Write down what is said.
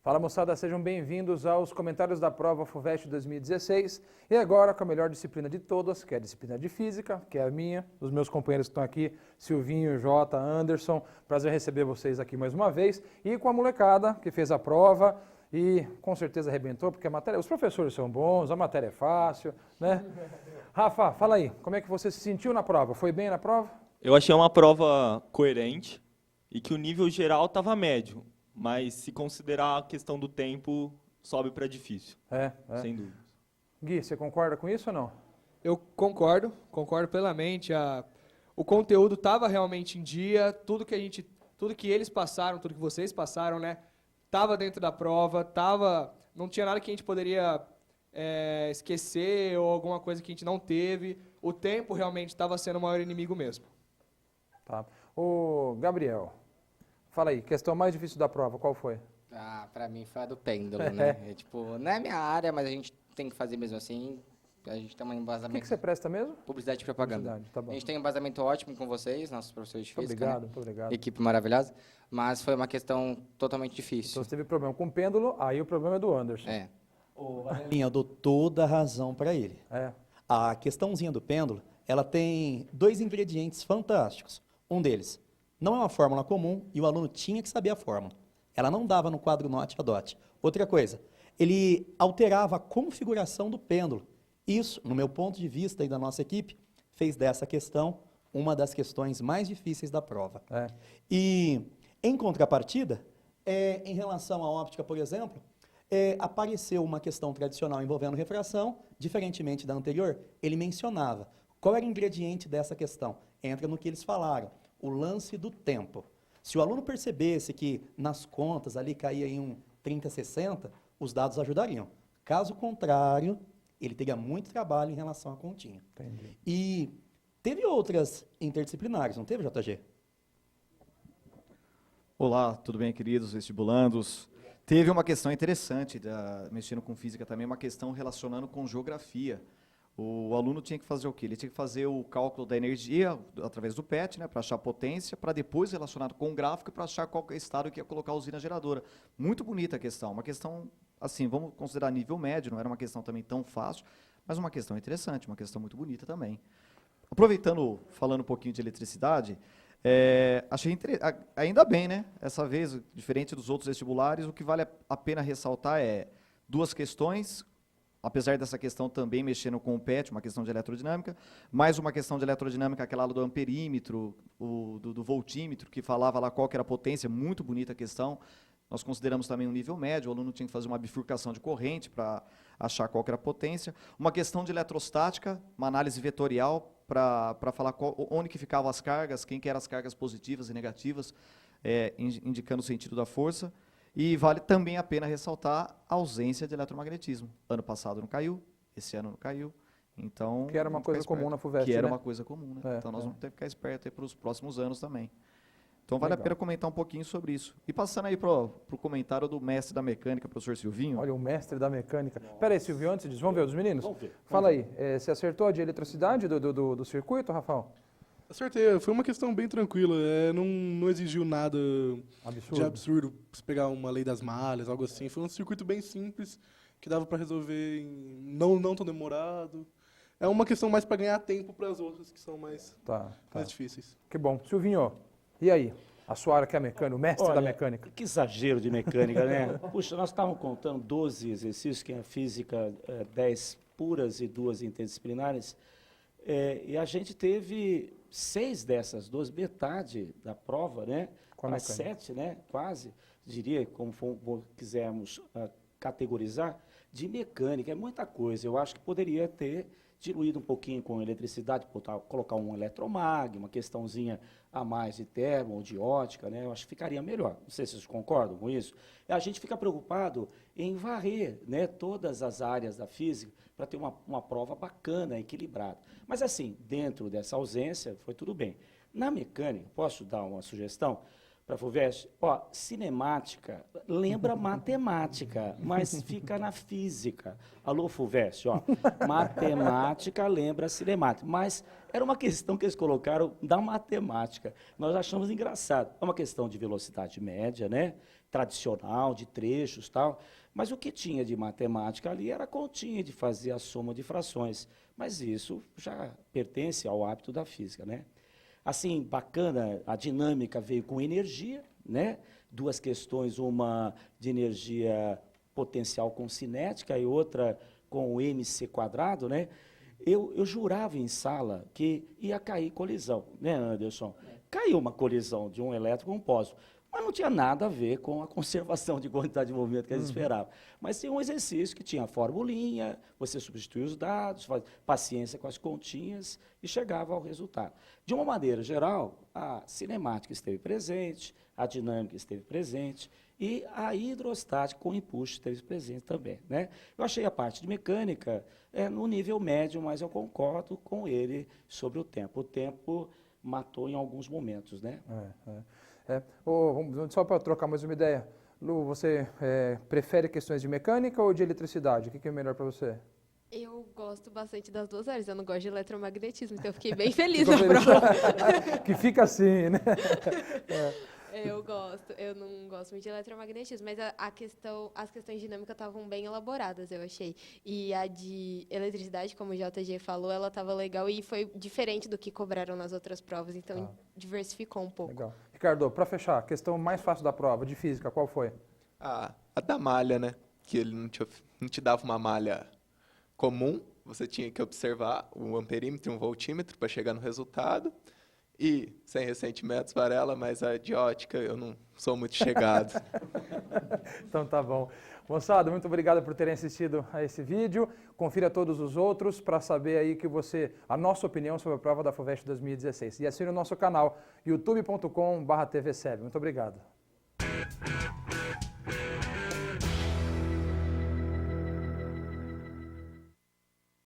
Fala moçada, sejam bem-vindos aos comentários da prova FUVEST 2016 e agora com a melhor disciplina de todas, que é a disciplina de Física, que é a minha, os meus companheiros que estão aqui, Silvinho, Jota, Anderson, prazer receber vocês aqui mais uma vez e com a molecada que fez a prova e com certeza arrebentou, porque a matéria, os professores são bons, a matéria é fácil, né? Rafa, fala aí, como é que você se sentiu na prova? Foi bem na prova? Eu achei uma prova coerente e que o nível geral estava médio, mas se considerar a questão do tempo, sobe para difícil, sem dúvida. Gui, você concorda com isso ou não? Eu concordo plenamente. O conteúdo estava realmente em dia, tudo que eles passaram, tudo que vocês passaram, né, estava dentro da prova, não tinha nada que a gente poderia esquecer ou alguma coisa que a gente não teve. O tempo realmente estava sendo o maior inimigo mesmo. Tá. Ô, Gabriel, fala aí, questão mais difícil da prova, qual foi? Pra mim foi a do pêndulo, né? Não é minha área, mas a gente tem que fazer mesmo assim. A gente tem um O embasamento. que você presta mesmo? Publicidade e propaganda. Publicidade, tá bom. A gente tem um embasamento ótimo com vocês, nossos professores de física. Obrigado, né? muito obrigado. Equipe maravilhosa. Mas foi uma questão totalmente difícil. Então você teve problema com o pêndulo, aí o problema é do Anderson. Eu dou toda a razão para ele. A questãozinha do pêndulo, ela tem dois ingredientes fantásticos. Um deles não é uma fórmula comum e o aluno tinha que saber a fórmula. Ela não dava no quadro Note a Dot. Outra coisa, ele alterava a configuração do pêndulo. Isso, no meu ponto de vista e da nossa equipe, fez dessa questão uma das questões mais difíceis da prova. E, em contrapartida, em relação à óptica, por exemplo, apareceu uma questão tradicional envolvendo refração, diferentemente da anterior, ele mencionava. Qual era o ingrediente dessa questão? Entra no que eles falaram, o lance do tempo. Se o aluno percebesse que nas contas ali caía em um 30-60, os dados ajudariam. Caso contrário, ele teria muito trabalho em relação à continha. Entendi. E teve outras interdisciplinares, não teve, JG? Olá, tudo bem, queridos vestibulandos? Teve uma questão interessante, mexendo com física também, uma questão relacionando com geografia. O aluno tinha que fazer o quê? Ele tinha que fazer o cálculo da energia através do PET, né, para achar a potência, para depois relacionado com o gráfico para achar qual estado que ia colocar a usina geradora. Muito bonita a questão, uma questão, assim, vamos considerar nível médio, não era uma questão também tão fácil, mas uma questão interessante, uma questão muito bonita também. Aproveitando, falando um pouquinho de eletricidade, achei ainda bem, né? Essa vez, diferente dos outros vestibulares, o que vale a pena ressaltar é duas questões, apesar dessa questão também mexendo com o PET, uma questão de elerodinâmica, mais uma questão de elerodinâmica, aquela do amperímetro, do voltímetro, que falava lá qual que era a potência, muito bonita a questão. Nós consideramos também um nível médio, o aluno tinha que fazer uma bifurcação de corrente para achar qual que era a potência. Uma questão de eletrostática, uma análise vetorial, para falar onde que ficavam as cargas, quem que eram as cargas positivas e negativas, indicando o sentido da força. E vale também a pena ressaltar a ausência de eletromagnetismo. Ano passado não caiu, esse ano não caiu. Então, Que era uma coisa comum na FUVEST, que era né? uma coisa comum, né? Então nós vamos ter que ficar espertos para os próximos anos também. Então vale Legal. a pena comentar um pouquinho sobre isso. E passando aí para o comentário do mestre da mecânica, professor Silvinho. Olha, o mestre da mecânica. Pera aí, Silvio, antes disso, vamos ver os meninos? Vamos ver. Fala aí, você acertou a de eletricidade do circuito, Rafael? Acertei, foi uma questão bem tranquila, não exigiu nada de absurdo, se pegar uma lei das malhas, algo assim. Foi um circuito bem simples, que dava para resolver não tão demorado. É uma questão mais para ganhar tempo para as outras, que são mais difíceis. Que bom. Silvinho, e aí? A sua área que é mecânica, o mestre da mecânica. Que exagero de mecânica, né? Puxa, nós estávamos contando 12 exercícios, que é a física 10 puras e 2 interdisciplinares, e a gente teve 6 dessas 12, metade da prova, né? Com 7, né? Quase, diria, como quisermos categorizar, de mecânica, é muita coisa. Eu acho que poderia ter diluído um pouquinho com eletricidade, colocar um eletromag, uma questãozinha a mais de termo ou de ótica, né? Eu acho que ficaria melhor. Não sei se vocês concordam com isso. A gente fica preocupado em varrer, né, todas as áreas da física para ter uma prova bacana, equilibrada. Mas assim, dentro dessa ausência, foi tudo bem. Na mecânica, posso dar uma sugestão? para a FUVEST, ó, cinemática lembra matemática, mas fica na física. Alô, FUVEST, ó, matemática lembra cinemática, mas era uma questão que eles colocaram da matemática. Nós achamos engraçado. É uma questão de velocidade média, né? Tradicional, de trechos e tal, mas o que tinha de matemática ali era a continha de fazer a soma de frações, mas isso já pertence ao hábito da física, né? Assim, bacana, a dinâmica veio com energia, né? Duas questões, uma de energia potencial com cinética e outra com o mc², né? Eu jurava em sala que ia cair colisão, né, Anderson? Caiu uma colisão de um elétron com um pósitron, mas não tinha nada a ver com a conservação de quantidade de movimento que eles esperavam. Mas tinha um exercício que tinha a formulinha, você substituía os dados, faz paciência com as continhas e chegava ao resultado. De uma maneira geral, a cinemática esteve presente, a dinâmica esteve presente e a hidrostática com impulso esteve presente também, né? Eu achei a parte de mecânica no nível médio, mas eu concordo com ele sobre o tempo. O tempo matou em alguns momentos, né? Só para trocar mais uma ideia, Lu, você prefere questões de mecânica ou de eletricidade? O que é melhor para você? Eu gosto bastante das duas áreas, eu não gosto de eletromagnetismo, então eu fiquei bem feliz na prova. Que fica assim, né? Eu não gosto muito de eletromagnetismo, mas as questões dinâmicas estavam bem elaboradas, eu achei. E a de eletricidade, como o JG falou, ela estava legal e foi diferente do que cobraram nas outras provas, então diversificou um pouco. Legal. Ricardo, para fechar, a questão mais fácil da prova, de física, qual foi? A da malha, né? Que ele não te dava uma malha comum, você tinha que observar um amperímetro e um voltímetro para chegar no resultado. E, sem ressentimentos, Varela, mas a de ótica eu não sou muito chegado. Então tá bom. Moçada, muito obrigado por terem assistido a esse vídeo. Confira todos os outros para saber aí a nossa opinião sobre a prova da FUVEST 2016. E assine o nosso canal, youtube.com/tvseb. Muito obrigado.